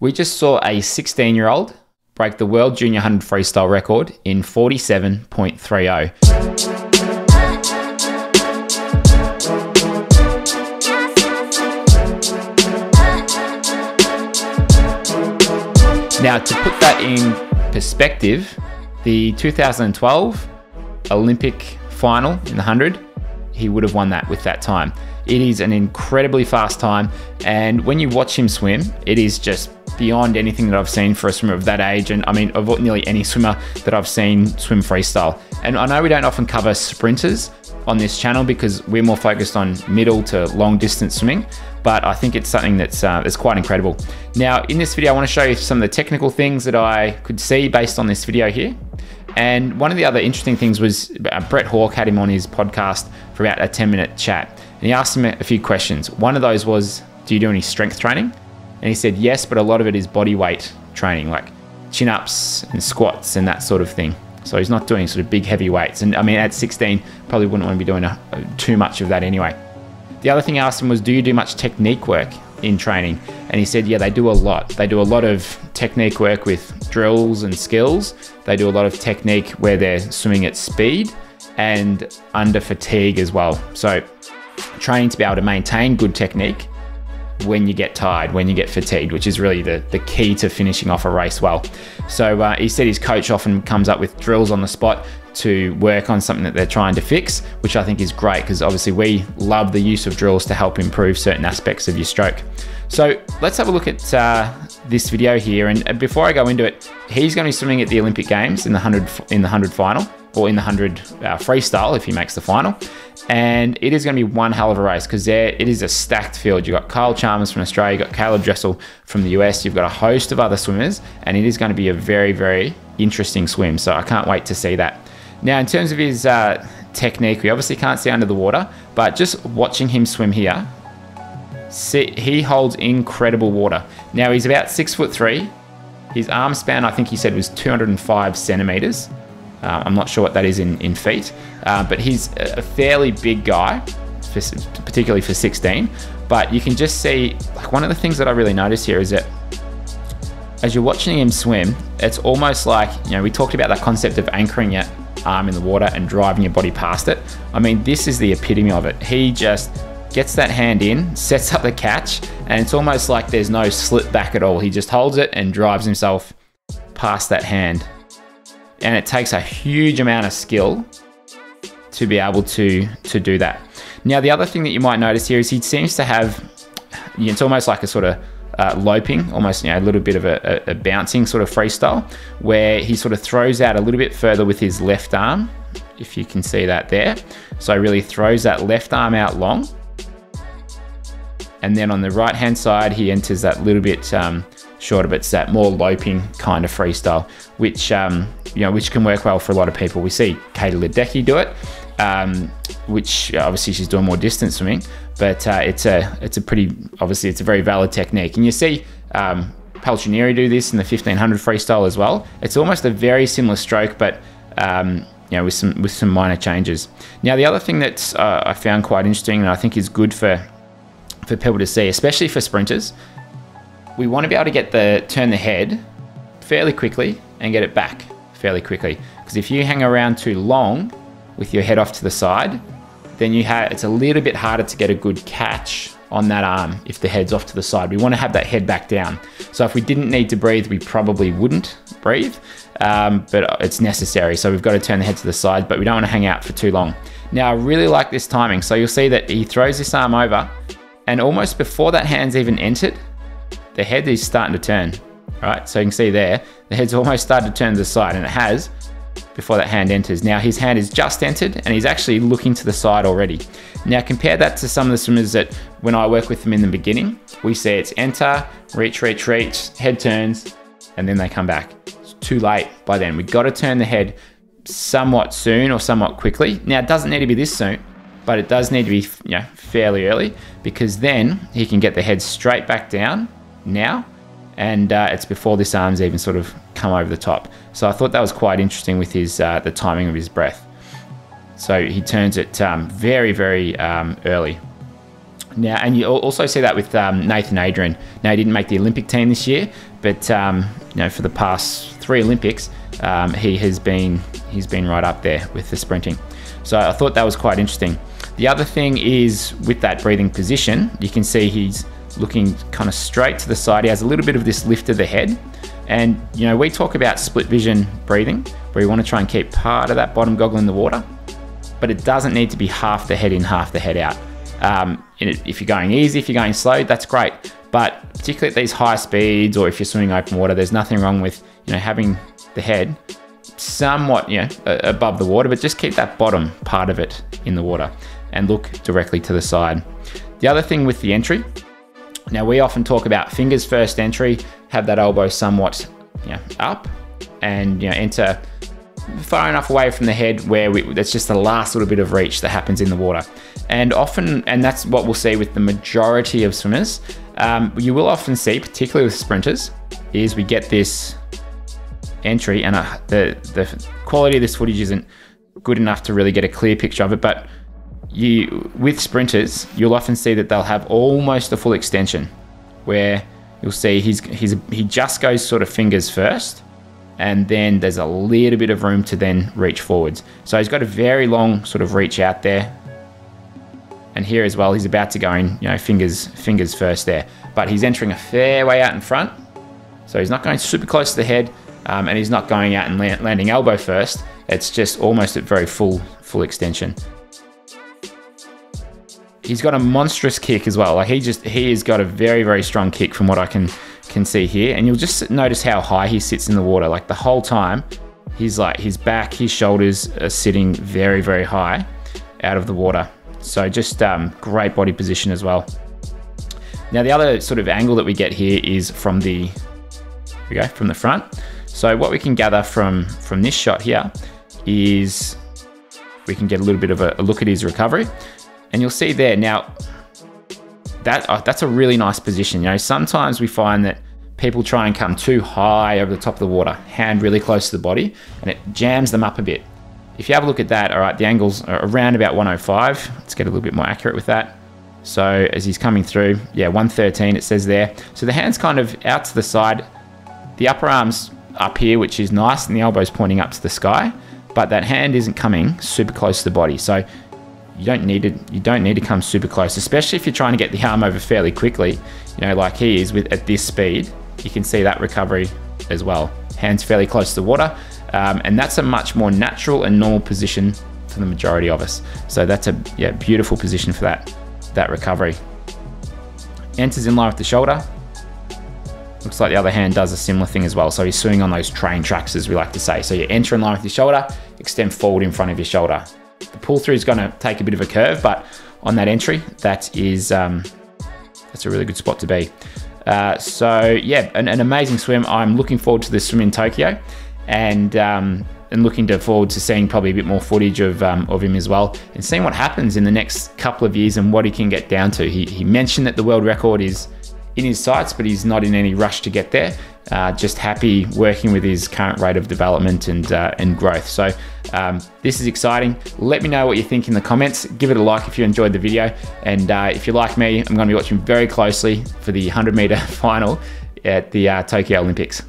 We just saw a 16-year-old break the World Junior 100 Freestyle record in 47.30. Now, to put that in perspective, the 2012 Olympic final in the 100, he would have won that with that time. It is an incredibly fast time, and when you watch him swim, it is just beyond anything that I've seen for a swimmer of that age, and I mean of nearly any swimmer that I've seen swim freestyle. And I know we don't often cover sprinters on this channel because we're more focused on middle to long distance swimming, but I think it's something that's quite incredible. Now, in this video, I want to show you some of the technical things that I could see based on this video here. And one of the other interesting things was Brett Hawke had him on his podcast for about a 10-minute chat, and he asked him a few questions. One of those was, do you do any strength training? And he said yes, but a lot of it is body weight training, like chin-ups and squats and that sort of thing. So he's not doing sort of big heavy weights. And I mean, at 16, probably wouldn't want to be doing too much of that anyway. The other thing I asked him was, do you do much technique work in training? And he said, yeah, they do a lot. They do a lot of technique work with drills and skills. They do a lot of technique where they're swimming at speed and under fatigue as well. So training to be able to maintain good technique when you get tired, when you get fatigued, which is really the key to finishing off a race well. So he said his coach often comes up with drills on the spot to work on something that they're trying to fix, which I think is great because obviously we love the use of drills to help improve certain aspects of your stroke. So let's have a look at this video here. And before I go into it, he's going to be swimming at the Olympic Games in the 100 final, or in the 100 freestyle if he makes the final. And it is going to be one hell of a race because it is a stacked field. You've got Kyle Chalmers from Australia, you've got Caleb Dressel from the US, you've got a host of other swimmers, and it is going to be a very, very interesting swim. So I can't wait to see that. Now, in terms of his technique, we obviously can't see under the water, but just watching him swim here, he holds incredible water. Now, he's about 6'3". His arm span, I think he said, was 205 centimeters. I'm not sure what that is in feet, but he's a fairly big guy, particularly for 16. But you can just see, like, one of the things that I really notice here is that as you're watching him swim, it's almost like, you know, we talked about that concept of anchoring your arm in the water and driving your body past it. I mean, this is the epitome of it. He just gets that hand in, sets up the catch, and it's almost like there's no slip back at all. He just holds it and drives himself past that hand. And it takes a huge amount of skill to be able to do that. Now, the other thing that you might notice here is he seems to have, it's almost like a sort of loping, almost, you know, a little bit of a bouncing sort of freestyle, where he sort of throws out a little bit further with his left arm, if you can see that there. So he really throws that left arm out long. And then on the right-hand side, he enters that little bit shorter, but it's that more loping kind of freestyle, which which can work well for a lot of people. We see Katie Ledecky do it, which obviously she's doing more distance swimming, but it's a pretty, obviously it's a very valid technique. And you see Paltrinieri do this in the 1500 freestyle as well. It's almost a very similar stroke, but with some minor changes. Now, the other thing that I found quite interesting, and I think is good for people to see, especially for sprinters, we want to be able to turn the head fairly quickly and get it back fairly quickly. Because if you hang around too long with your head off to the side, then it's a little bit harder to get a good catch on that arm if the head's off to the side. We want to have that head back down. So if we didn't need to breathe, we probably wouldn't breathe, but it's necessary. So we've got to turn the head to the side, but we don't want to hang out for too long. Now, I really like this timing. So you'll see that he throws this arm over, and almost before that hand's even entered, the head is starting to turn, right? So you can see there, the head's almost started to turn to the side, and it has before that hand enters. Now his hand is just entered, and he's actually looking to the side already. Now compare that to some of the swimmers that when I work with them in the beginning, we see it's enter, reach, head turns, and then they come back. It's too late by then. We've got to turn the head somewhat soon or somewhat quickly. Now it doesn't need to be this soon, but it does need to be, fairly early, because then he can get the head straight back down now, and it's before this arm's even sort of come over the top. So I thought that was quite interesting with his the timing of his breath. So he turns it very, very early. Now, and you also see that with Nathan Adrian. Now, he didn't make the Olympic team this year, but you know, for the past 3 Olympics, he's been right up there with the sprinting. So I thought that was quite interesting. The other thing is with that breathing position, you can see he's looking kind of straight to the side. He has a little bit of this lift of the head. And, you know, we talk about split vision breathing, where you want to try and keep part of that bottom goggle in the water, but it doesn't need to be half the head in, half the head out. If you're going easy, if you're going slow, that's great. But particularly at these high speeds, or if you're swimming open water, there's nothing wrong with, you know, having the head somewhat, you know, above the water, but just keep that bottom part of it in the water and look directly to the side. The other thing with the entry, now we often talk about fingers first entry, have that elbow somewhat, you know, up, and, you know, enter far enough away from the head where that's just the last little bit of reach that happens in the water. And often, and that's what we'll see with the majority of swimmers, you will often see, particularly with sprinters, is we get this entry, and the quality of this footage isn't good enough to really get a clear picture of it, but with sprinters, you'll often see that they'll have almost a full extension, where you'll see he just goes sort of fingers first, and then there's a little bit of room to then reach forwards. So he's got a very long sort of reach out there. And here as well, he's about to go in, you know, fingers first there, but he's entering a fair way out in front. So he's not going super close to the head, and he's not going out and landing elbow first. It's just almost at very full extension. He's got a monstrous kick as well. Like he has got a very, very strong kick from what I can see here. And you'll just notice how high he sits in the water. Like the whole time, he's like, his back, his shoulders are sitting very, very high out of the water. So just great body position as well. Now the other sort of angle that we get here is from the front. So what we can gather from this shot here is we can get a little bit of a look at his recovery. And you'll see there, now, that's a really nice position. You know, sometimes we find that people try and come too high over the top of the water, hand really close to the body, and it jams them up a bit. If you have a look at that, all right, the angles are around about 105. Let's get a little bit more accurate with that. So as he's coming through, yeah, 113 it says there. So the hand's kind of out to the side, the upper arm's up here, which is nice, and the elbow's pointing up to the sky, but that hand isn't coming super close to the body. So you don't need to come super close, especially if you're trying to get the arm over fairly quickly, you know, like he is at this speed. You can see that recovery as well. Hands fairly close to the water, and that's a much more natural and normal position for the majority of us. So that's a beautiful position for that recovery. Enters in line with the shoulder. Looks like the other hand does a similar thing as well. So he's swimming on those train tracks, as we like to say. So you enter in line with your shoulder, extend forward in front of your shoulder. The pull through is going to take a bit of a curve, but on that entry, that's a really good spot to be. So yeah, an amazing swim. I'm looking forward to this swim in Tokyo, and looking forward to seeing probably a bit more footage of him as well, and seeing what happens in the next couple of years and what he can get down to. He mentioned that the world record is in his sights, but he's not in any rush to get there. Just happy working with his current rate of development and growth. So this is exciting. Let me know what you think in the comments. Give it a like if you enjoyed the video. And if you're like me, I'm going to be watching very closely for the 100-meter final at the Tokyo Olympics.